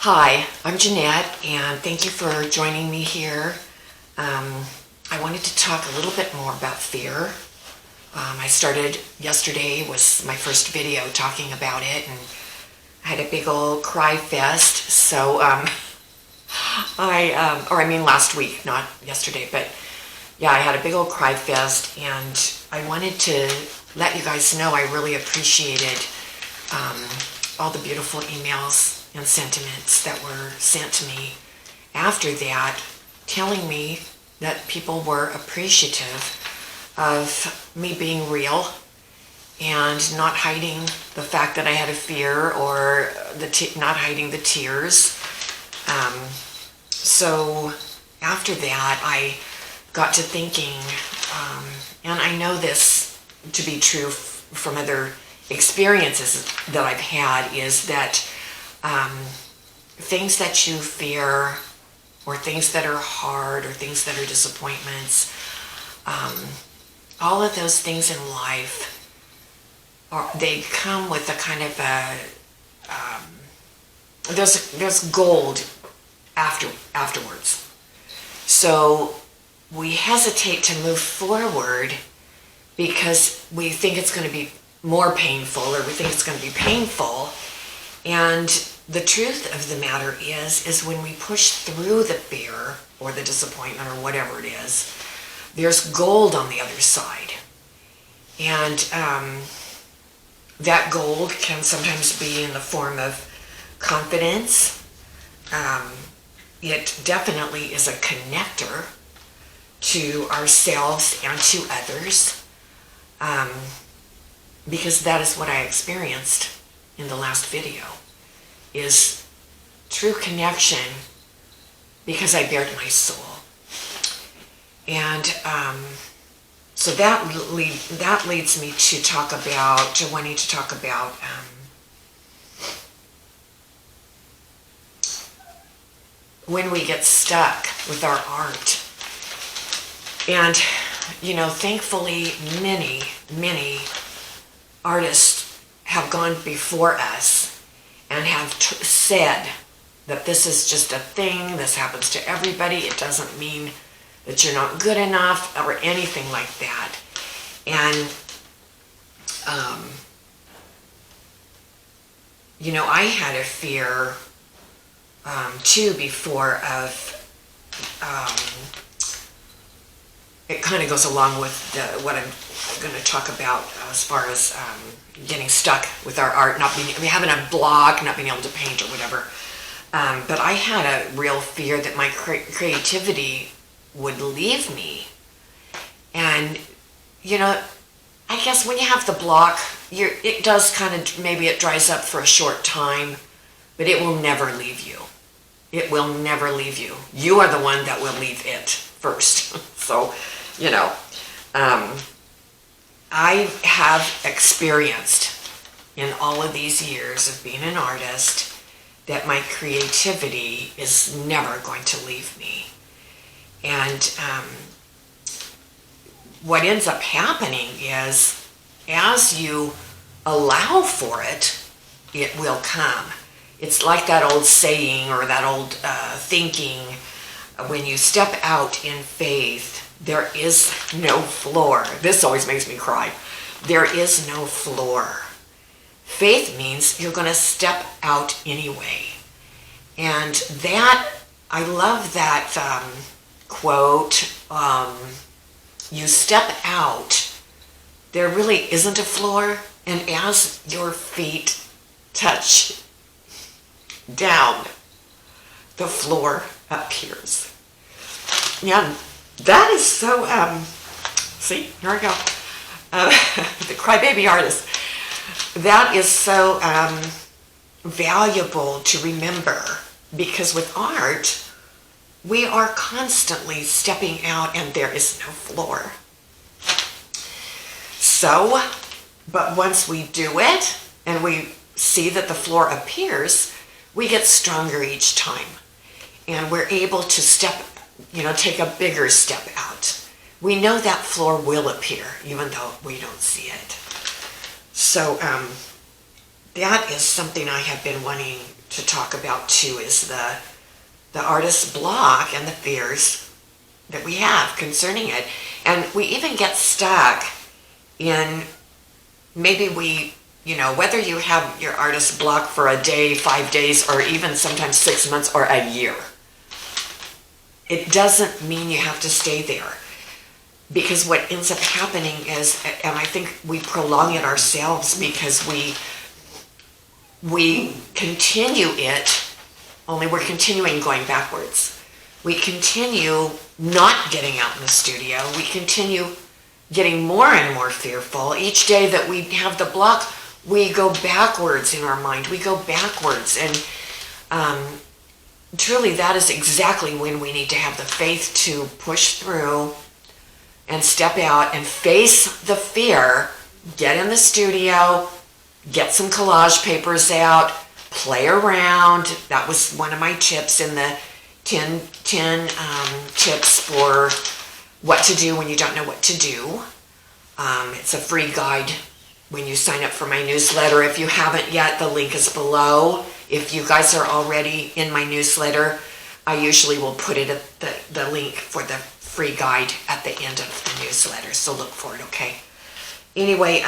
Hi, I'm Jeanette, and thank you for joining me here. I wanted to talk a little bit more about fear. I started yesterday, was my first video talking about it, and I had a big old cry fest. So last week, not yesterday, but yeah, I had a big old cry fest, and I wanted to let you guys know I really appreciated all the beautiful emails and sentiments that were sent to me after that, telling me that people were appreciative of me being real and not hiding the fact that I had a fear or not hiding the tears. So after that, I got to thinking, and I know this to be true from other experiences that I've had, is that things that you fear, or things that are hard, or things that are disappointments, all of those things in life, they come with a kind of there's gold afterwards. So we hesitate to move forward because we think it's going to be more painful, or we think it's going to be painful. And the truth of the matter is when we push through the fear or the disappointment or whatever it is, there's gold on the other side. And that gold can sometimes be in the form of confidence. It definitely is a connector to ourselves and to others, because that is what I experienced in the last video, is true connection because I bared my soul. And so that leads me to wanting to talk about when we get stuck with our art. And, thankfully many artists have gone before us and have said that this is just a thing, this happens to everybody, it doesn't mean that you're not good enough or anything like that. And I had a fear too before of it kind of goes along with what I'm going to talk about as far as getting stuck with our art, having a block, not being able to paint or whatever. But I had a real fear that my creativity would leave me. And, I guess when you have the block, it does kind of, maybe it dries up for a short time, but it will never leave you. It will never leave you. You are the one that will leave it first. So, I have experienced in all of these years of being an artist that my creativity is never going to leave me. And what ends up happening is, as you allow for it, it will come. It's like that old saying, or that old thinking, when you step out in faith, there is no floor. This always makes me cry. There is no floor. Faith means you're going to step out anyway. And that, I love that quote, you step out, there really isn't a floor, and as your feet touch down, the floor appears. Yeah, that is so, see, here I go, the crybaby artist. That is so valuable to remember, because with art, we are constantly stepping out and there is no floor. So, but once we do it and we see that the floor appears, we get stronger each time. And we're able to take a bigger step out. We know that floor will appear, even though we don't see it. So that is something I have been wanting to talk about too, is the artist's block and the fears that we have concerning it. And we even get stuck in, maybe whether you have your artist block for a day, 5 days, or even sometimes 6 months or a year, it doesn't mean you have to stay there. Because what ends up happening is, and I think we prolong it ourselves because we continue it, only we're continuing going backwards. We continue not getting out in the studio. We continue getting more and more fearful. Each day that we have the block, we go backwards in our mind. We go backwards. And truly, that is exactly when we need to have the faith to push through and step out and face the fear, get in the studio, get some collage papers out, play around. That was one of my tips in the 10 tips for what to do when you don't know what to do. It's a free guide when you sign up for my newsletter. If you haven't yet, the link is below. If you guys are already in my newsletter, I usually will put it at the link for the free guide at the end of the newsletter, so look for it, okay? Anyway,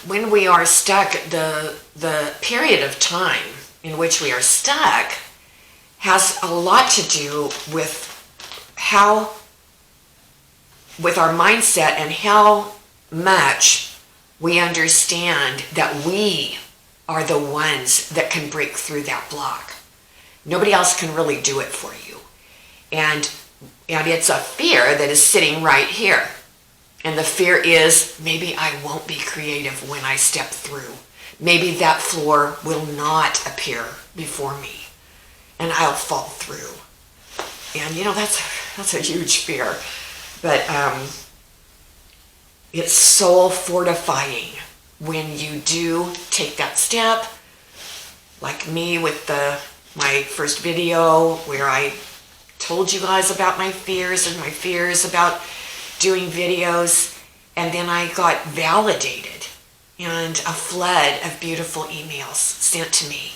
when we are stuck, the period of time in which we are stuck has a lot to do with with our mindset and how much we understand that we are the ones that can break through that block. Nobody else can really do it for you. And it's a fear that is sitting right here. And the fear is, maybe I won't be creative when I step through. Maybe that floor will not appear before me and I'll fall through. And that's a huge fear. But it's soul fortifying when you do take that step, like me with my first video where I told you guys about my fears and my fears about doing videos, and then I got validated and a flood of beautiful emails sent to me.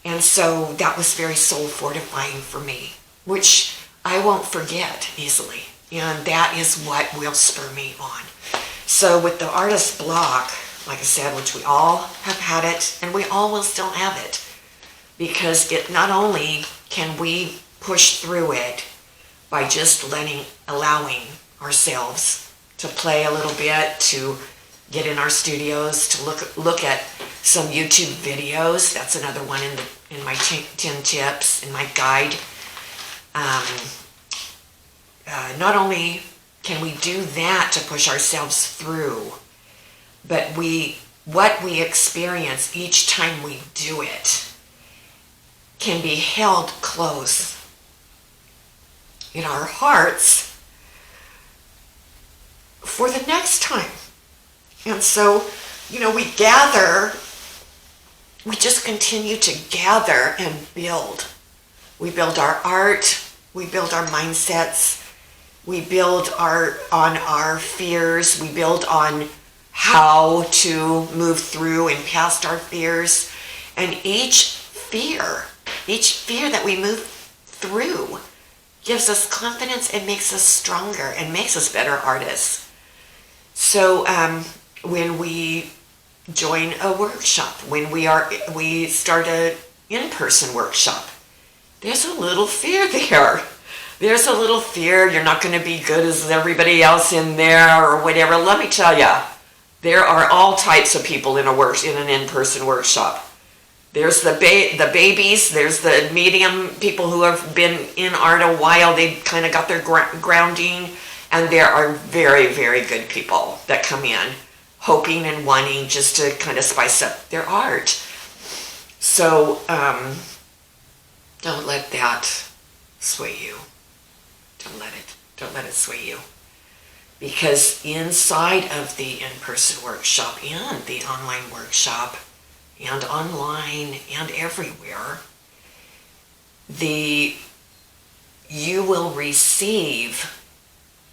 And so that was very soul fortifying for me, which I won't forget easily. And that is what will spur me on. So with the artist block, like I said, which we all have had it, and we all will still have it, because it not only can we push through it by just allowing ourselves to play a little bit, to get in our studios, to look at some YouTube videos. That's another one in my 10 tips, in my guide. Not only can we do that to push ourselves through, but what we experience each time we do it can be held close in our hearts for the next time. And so, we just continue to gather and build. We build our art, we build our mindsets, we build on our fears, we build on how to move through and past our fears. And each fear that we move through gives us confidence and makes us stronger and makes us better artists. So when we join a workshop, when we start an in-person workshop, there's a little fear there. There's a little fear you're not going to be good as everybody else in there or whatever. Let me tell you, there are all types of people in an in-person workshop. There's the babies, there's the medium people who have been in art a while, they kind of got their grounding, and there are very, very good people that come in hoping and wanting just to kind of spice up their art. So don't let that sway you. Don't let it sway you. Because inside of the in-person workshop and the online workshop and online and everywhere, you will receive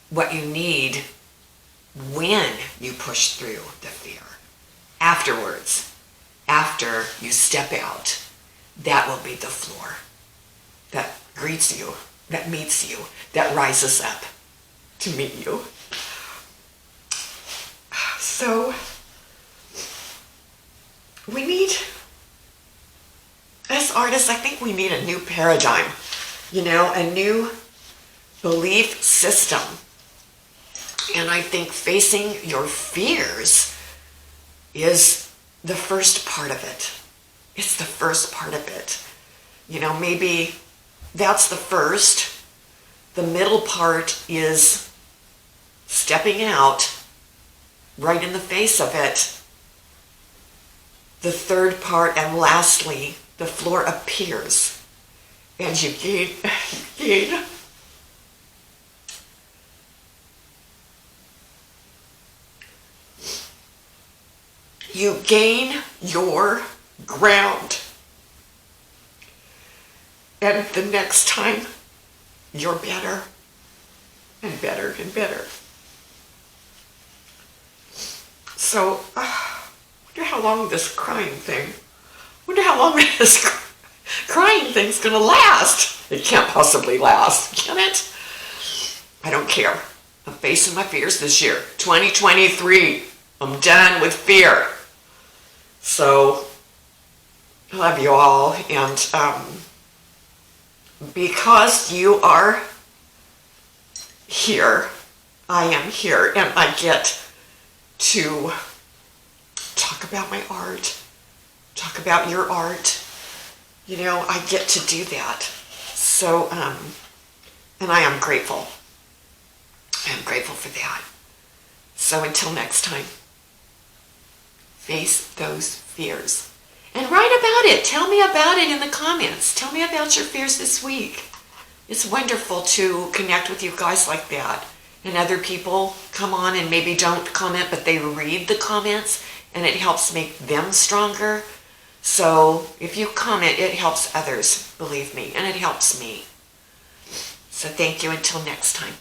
what you need when you push through the fear. afterwards, after you step out, that will be the floor that greets you, that meets you, that rises up to meet you. So we need, as artists, I think we need a new paradigm, a new belief system. And I think facing your fears is the first part of it. It's the first part of it. Maybe that's the first. The middle part is stepping out right in the face of it. The third part, and lastly, the floor appears. And you gain you gain your ground. And the next time, you're better and better and better. So, wonder how long this crying thing's gonna last. It can't possibly last, can it? I don't care. I'm facing my fears this year. 2023. I'm done with fear. So, I love you all, and because you are here, I am here, and I get to talk about my art, talk about your art. I get to do that. So, and I am grateful. I am grateful for that. So until next time, face those fears. And write about it. Tell me about it in the comments. Tell me about your fears this week. It's wonderful to connect with you guys like that. And other people come on and maybe don't comment, but they read the comments, and it helps make them stronger. So if you comment, it helps others, believe me, and it helps me. So thank you until next time.